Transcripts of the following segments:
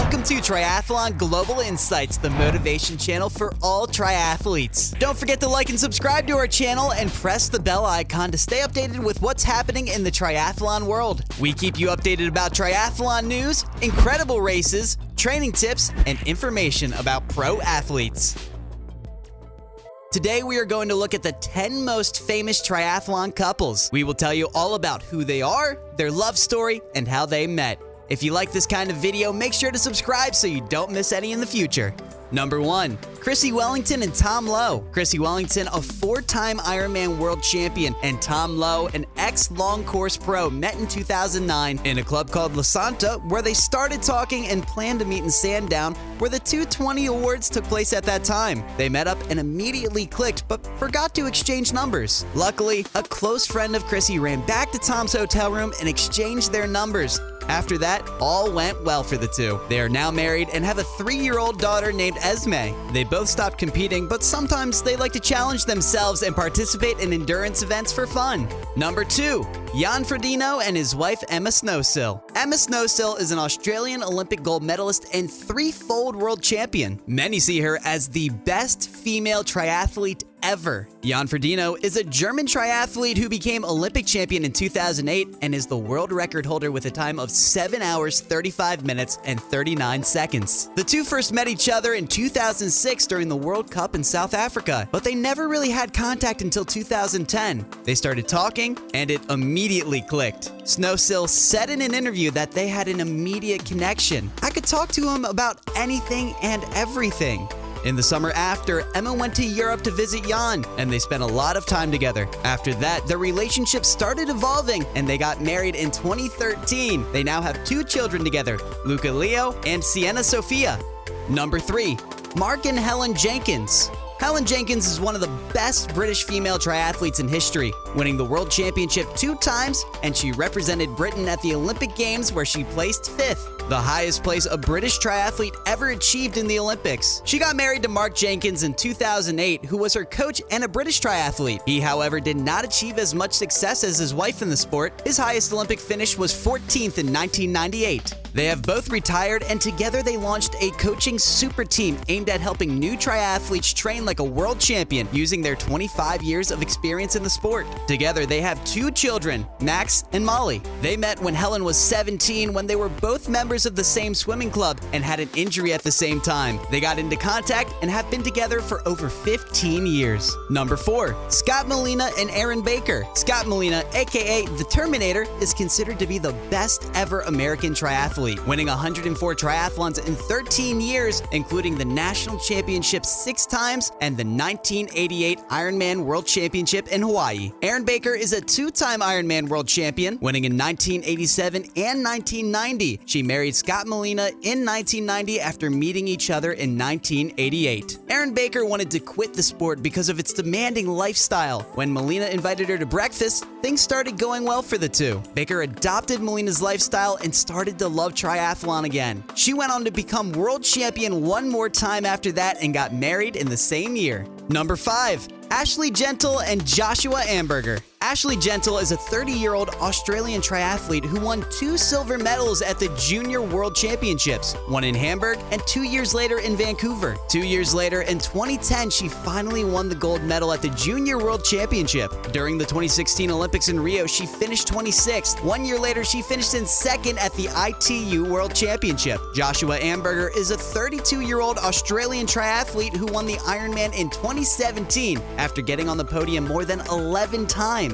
Welcome to Triathlon Global Insights, the motivation channel for all triathletes. Don't forget to like and subscribe to our channel and press the bell icon to stay updated with what's happening in the triathlon world. We keep you updated about triathlon news, incredible races, training tips, and information about pro athletes. Today we are going to look at the 10 most famous triathlon couples. We will tell you all about who they are, their love story, and how they met. If you like this kind of video, make sure to subscribe so you don't miss any in the future. Number 1. Chrissie Wellington and Tom Lowe. Chrissie Wellington, a 4-time Ironman world champion, and Tom Lowe, an ex-long course pro, met in 2009 in a club called La Santa, where they started talking and planned to meet in Sandown, where the 220 Awards took place at that time. They met up and immediately clicked, but forgot to exchange numbers. Luckily, a close friend of Chrissie ran back to Tom's hotel room and exchanged their numbers. After that, all went well for the two. They are now married and have a 3-year-old daughter named Esme. They both stopped competing, but sometimes they like to challenge themselves and participate in endurance events for fun. Number 2. Jan Frodeno and his wife Emma Snowsill. Emma Snowsill is an Australian Olympic gold medalist and 3-fold world champion. Many see her as the best female triathlete ever. Jan Frodeno is a German triathlete who became Olympic champion in 2008 and is the world record holder with a time of 7 hours, 35 minutes, and 39 seconds. The two first met each other in 2006 during the World Cup in South Africa, but they never really had contact until 2010. They started talking, and it immediately clicked. Snowsill said in an interview that they had an immediate connection. I could talk to him about anything and everything. In the summer after, Emma went to Europe to visit Jan, and they spent a lot of time together. After that, their relationship started evolving, and they got married in 2013. They now have 2 children together, Luca Leo and Sienna Sophia. Number 3. Mark and Helen Jenkins. Helen Jenkins is one of the best British female triathletes in history, winning the World Championship 2 times, and she represented Britain at the Olympic Games where she placed 5th, the highest place a British triathlete ever achieved in the Olympics. She got married to Mark Jenkins in 2008, who was her coach and a British triathlete. He, however, did not achieve as much success as his wife in the sport. His highest Olympic finish was 14th in 1998. They have both retired, and together they launched a coaching super team aimed at helping new triathletes train like a world champion using their 25 years of experience in the sport. Together, they have 2 children, Max and Molly. They met when Helen was 17 when they were both members of the same swimming club and had an injury at the same time. They got into contact and have been together for over 15 years. Number 4. Scott Molina and Erin Baker. Scott Molina, aka The Terminator, is considered to be the best ever American triathlete, winning 104 triathlons in 13 years, including the national championship 6 times and the 1988 Ironman World Championship in Hawaii. Erin Baker is a 2-time Ironman World Champion, winning in 1987 and 1990. She married Scott Molina in 1990 after meeting each other in 1988. Erin Baker wanted to quit the sport because of its demanding lifestyle. When Molina invited her to breakfast, things started going well for the two. Baker adopted Molina's lifestyle and started to love triathlon again. She went on to become world champion 1 more time after that and got married in the same year. Number 5. Ashley Gentle and Joshua Amberger. Ashley Gentle is a 30-year-old Australian triathlete who won 2 silver medals at the Junior World Championships, one in Hamburg and 2 years later in Vancouver. 2 years later, in 2010, she finally won the gold medal at the Junior World Championship. During the 2016 Olympics in Rio, she finished 26th. 1 year later, she finished in 2nd at the ITU World Championship. Joshua Amberger is a 32-year-old Australian triathlete who won the Ironman in 2017 after getting on the podium more than 11 times.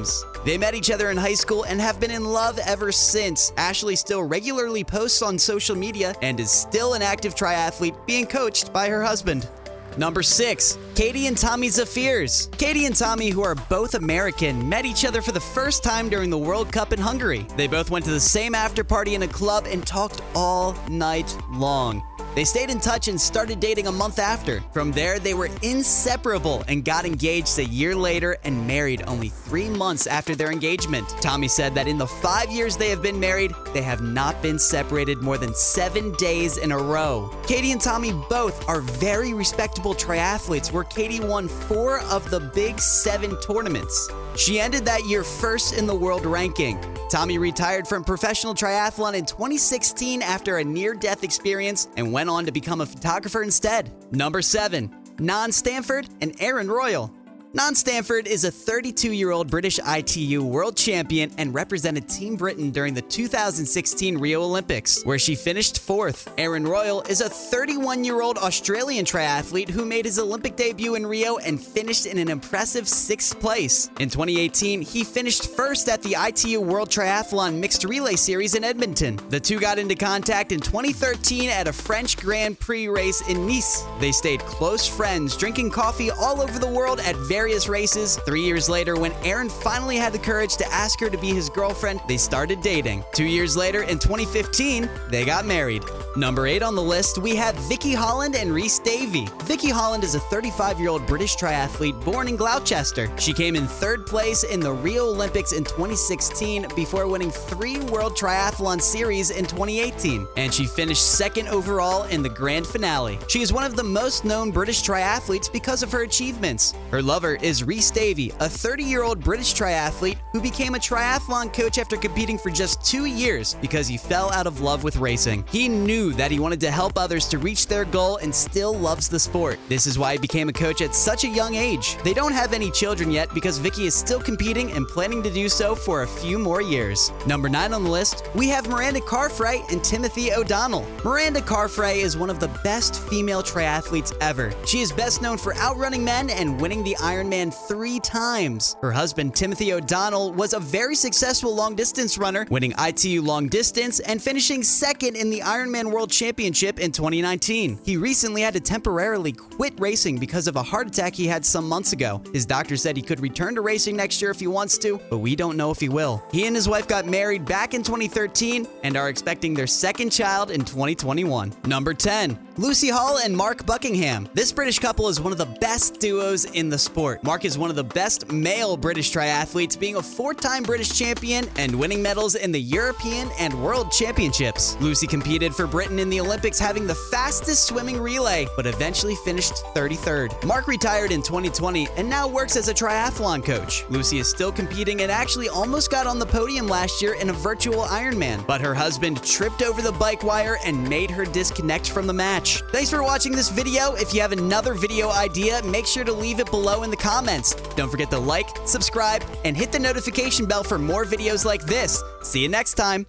They met each other in high school and have been in love ever since. Ashley still regularly posts on social media and is still an active triathlete being coached by her husband. Number 6. Katie and Tommy Zafirs. Katie and Tommy, who are both American, met each other for the first time during the World Cup in Hungary. They both went to the same after party in a club and talked all night long. They stayed in touch and started dating a month after. From there, they were inseparable and got engaged a year later and married only 3 months after their engagement. Tommy said that in the 5 years they have been married, they have not been separated more than 7 days in a row. Katie and Tommy both are very respectable triathletes, where Katie won 4 of the Big 7 tournaments. She ended that year first in the world ranking. Tommy retired from professional triathlon in 2016 after a near-death experience and went on to become a photographer instead. Number 7. Non Stanford and Erin Royal. Non Stanford is a 32-year-old British ITU world champion and represented Team Britain during the 2016 Rio Olympics, where she finished 4th. Erin Royal is a 31-year-old Australian triathlete who made his Olympic debut in Rio and finished in an impressive 6th place. In 2018, he finished 1st at the ITU World Triathlon Mixed Relay Series in Edmonton. The two got into contact in 2013 at a French Grand Prix race in Nice. They stayed close friends, drinking coffee all over the world at various races. 3 years later, when Erin finally had the courage to ask her to be his girlfriend, they started dating. 2 years later, in 2015, they got married. Number 8 on the list, we have Vicky Holland and Rhys Davey. Vicky Holland is a 35-year-old British triathlete born in Gloucester. She came in 3rd place in the Rio Olympics in 2016 before winning 3 World Triathlon Series in 2018, and she finished 2nd overall in the grand finale. She is one of the most known British triathletes because of her achievements. Her lover is Rhys Davey, a 30-year-old British triathlete who became a triathlon coach after competing for just 2 years because he fell out of love with racing. He knew that he wanted to help others to reach their goal and still loves the sport. This is why he became a coach at such a young age. They don't have any children yet because Vicky is still competing and planning to do so for a few more years. Number 9 on the list, we have Miranda Carfrae and Timothy O'Donnell. Miranda Carfrae is one of the best female triathletes ever. She is best known for outrunning men and winning the Ironman 3 times. Her husband, Timothy O'Donnell, was a very successful long-distance runner, winning ITU long distance and finishing 2nd in the Ironman World Championship in 2019. He recently had to temporarily quit racing because of a heart attack he had some months ago. His doctor said he could return to racing next year if he wants to, but we don't know if he will. He and his wife got married back in 2013 and are expecting their 2nd child in 2021. Number 10. Lucy Hall and Mark Buckingham. This British couple is one of the best duos in the sport. Mark is one of the best male British triathletes, being a 4-time British champion and winning medals in the European and World Championships. Lucy competed for Britain in the Olympics, having the fastest swimming relay, but eventually finished 33rd. Mark retired in 2020 and now works as a triathlon coach. Lucy is still competing and actually almost got on the podium last year in a virtual Ironman, but her husband tripped over the bike wire and made her disconnect from the match. Thanks for watching this video. If you have another video idea, make sure to leave it below in the comments. Don't forget to like, subscribe, and hit the notification bell for more videos like this. See you next time.